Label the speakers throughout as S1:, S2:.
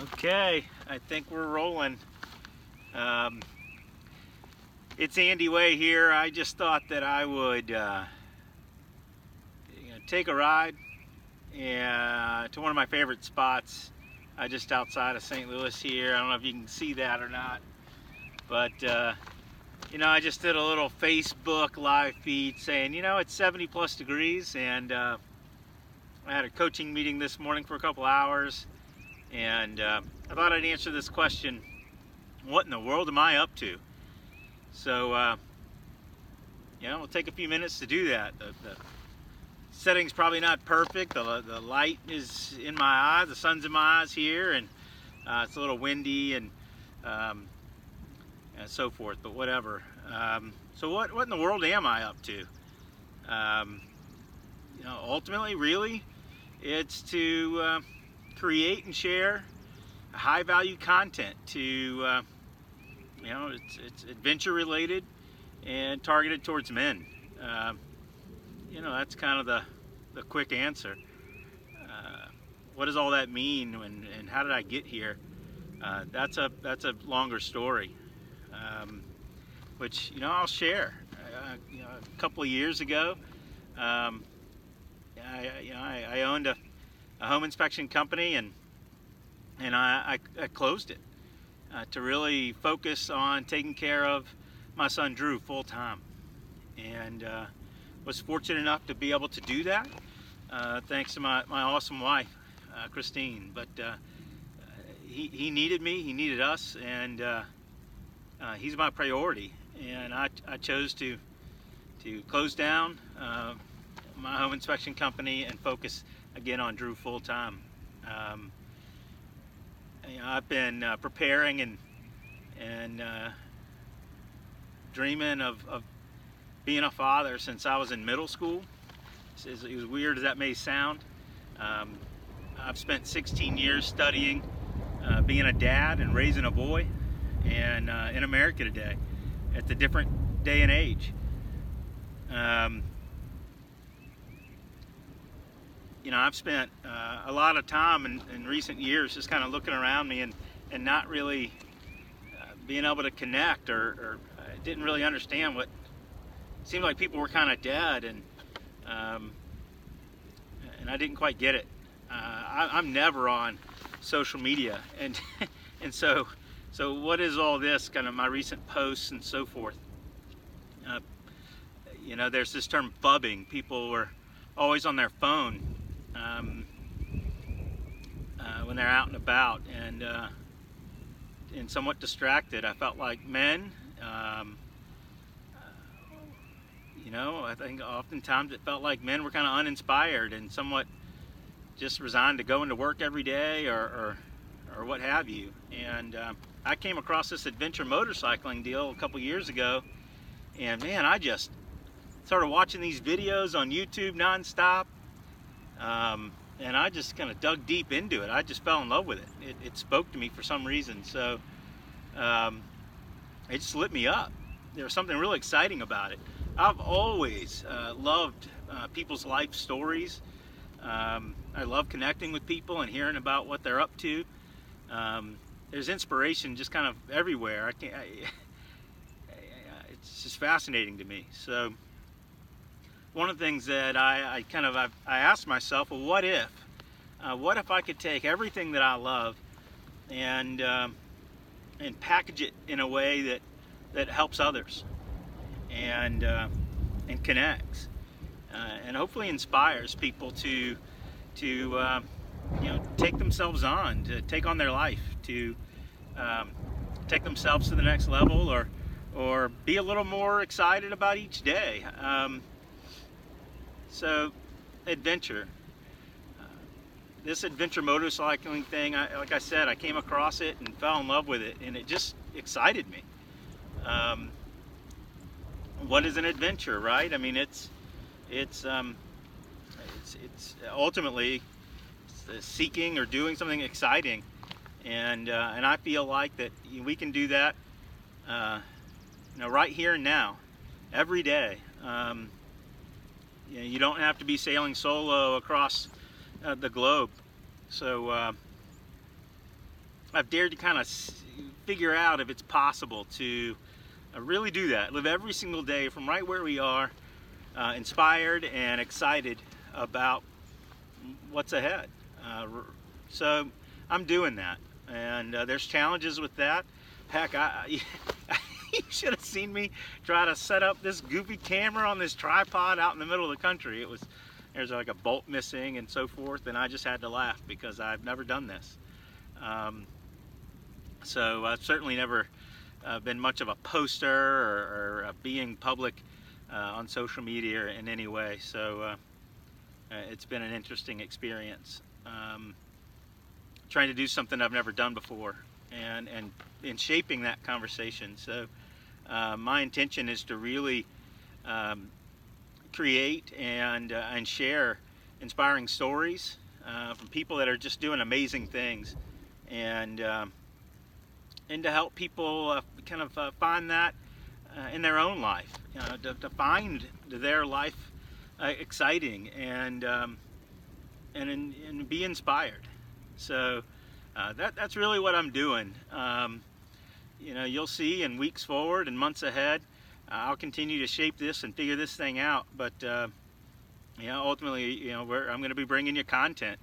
S1: Okay, I think we're rolling. It's Andy Way here. I just thought that I would take a ride to one of my favorite spots just outside of St. Louis here. I don't know if you can see that or not, but I just did a little Facebook live feed saying, it's 70 plus degrees, and I had a coaching meeting this morning for a couple hours, and I thought I'd answer this question: what in the world am I up to? So we'll take a few minutes to do that. The setting's probably not perfect. The light is in my eyes, the sun's in my eyes here, and it's a little windy and so forth, but whatever. So what in the world am I up to? Ultimately, really, it's to create and share high value content to it's adventure related and targeted towards men. That's kind of the quick answer. What does all that mean, and how did I get here? That's a longer story, which I'll share. A couple of years ago, I owned a home inspection company, and I closed it to really focus on taking care of my son Drew full time, and was fortunate enough to be able to do that thanks to my awesome wife, Christine. But he needed me, he needed us, and he's my priority. And I chose to close down my home inspection company and focus again on Drew full time. I've been preparing and dreaming of being a father since I was in middle school. As weird as that may sound, I've spent 16 years studying being a dad and raising a boy, and in America today, at the different day and age. I've spent a lot of time in recent years just kind of looking around me and not really being able to connect, or didn't really understand what seemed like people were kind of dead, and I didn't quite get it. I'm never on social media, and and so what is all this, kind of my recent posts and so forth? There's this term bubbing. People were always on their phone when they're out and about, and somewhat distracted. I felt like men, I think oftentimes it felt like men were kind of uninspired and somewhat just resigned to go into work every day, or what have you. And I came across this adventure motorcycling deal a couple years ago, and man, I just started watching these videos on YouTube nonstop, and I just kind of dug deep into it. I just fell in love with it. It spoke to me for some reason, so it just lit me up. There was something really exciting about it. I've always loved people's life stories. I love connecting with people and hearing about what they're up to. There's inspiration just kind of everywhere. It's just fascinating to me. So one of the things that I asked myself, well, what if I could take everything that I love and package it in a way that helps others and connects and hopefully inspires people to take themselves on, to take on their life, to take themselves to the next level, or be a little more excited about each day. So adventure, this adventure motorcycling thing, like I said, I came across it and fell in love with it, and it just excited me. What is an adventure, right? I mean, it's ultimately seeking or doing something exciting, and I feel like that we can do that, right here and now, every day. You don't have to be sailing solo across the globe. So I've dared to kind of figure out if it's possible to really do that, live every single day from right where we are, inspired and excited about what's ahead. So I'm doing that, and there's challenges with that. Heck, you should have seen me try to set up this goofy camera on this tripod out in the middle of the country. There's like a bolt missing and so forth, and I just had to laugh because I've never done this. So I've certainly never been much of a poster or being public on social media in any way. So it's been an interesting experience. Trying to do something I've never done before, and in shaping that conversation. So my intention is to really create and share inspiring stories from people that are just doing amazing things, and to help people kind of find that in their own life, to find their life exciting and be inspired. So that's really what I'm doing. You'll see in weeks forward and months ahead, I'll continue to shape this and figure this thing out. But ultimately, I'm going to be bringing you content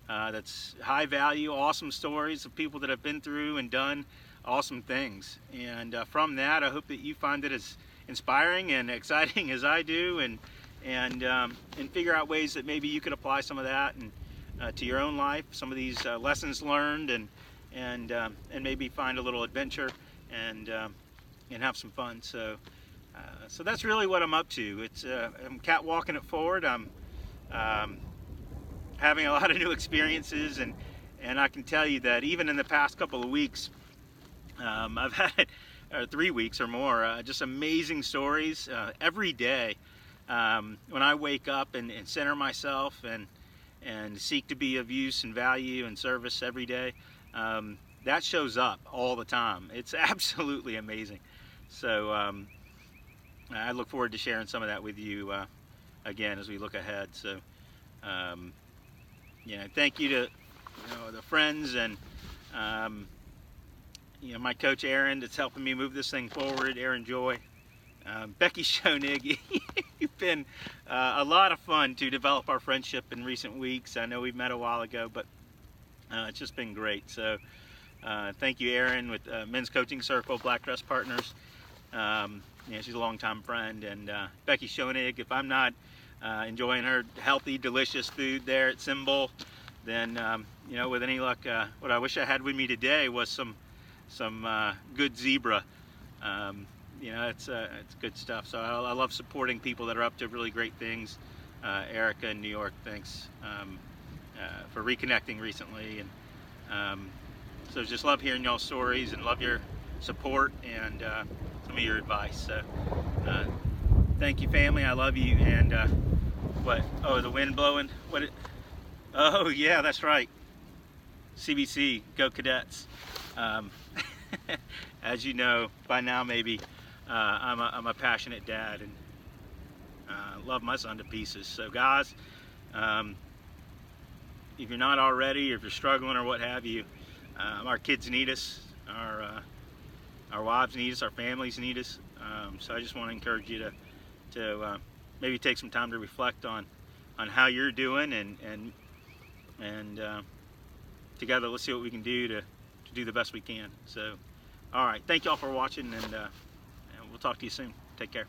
S1: that's high value, awesome stories of people that have been through and done awesome things. And from that, I hope that you find it as inspiring and exciting as I do, and figure out ways that maybe you could apply some of that and to your own life, some of these lessons learned, and maybe find a little adventure and have some fun. So that's really what I'm up to. I'm catwalking it forward. I'm having a lot of new experiences, and I can tell you that even in the past couple of weeks, I've had 3 weeks or more, just amazing stories every day. When I wake up and center myself and seek to be of use and value and service every day, that shows up all the time. It's absolutely amazing. So I look forward to sharing some of that with you again as we look ahead. So thank you to the friends and my coach Aaron that's helping me move this thing forward, Aaron Joy. Becky Schoenig, you've been a lot of fun to develop our friendship in recent weeks. I know we've met a while ago, but it's just been great. So thank you, Aaron, with Men's Coaching Circle, Black Dress Partners. She's a longtime friend. And Becky Schoenig, if I'm not enjoying her healthy, delicious food there at Symbol, then with any luck, what I wish I had with me today was some good zebra. It's good stuff. So I love supporting people that are up to really great things. Erica in New York, thanks for reconnecting recently, and so just love hearing y'all's stories and love your support and some of your advice. So thank you, family. I love you. And what? Oh, the wind blowing. Oh yeah, that's right. CBC, go Cadets. As you know by now, maybe I'm a passionate dad and love my son to pieces. So guys, if you're not already, or if you're struggling or what have you, our kids need us, our wives need us, our families need us. So I just want to encourage you to maybe take some time to reflect on how you're doing, and together let's see what we can do to do the best we can. So all right, thank y'all for watching, and we'll talk to you soon. Take care.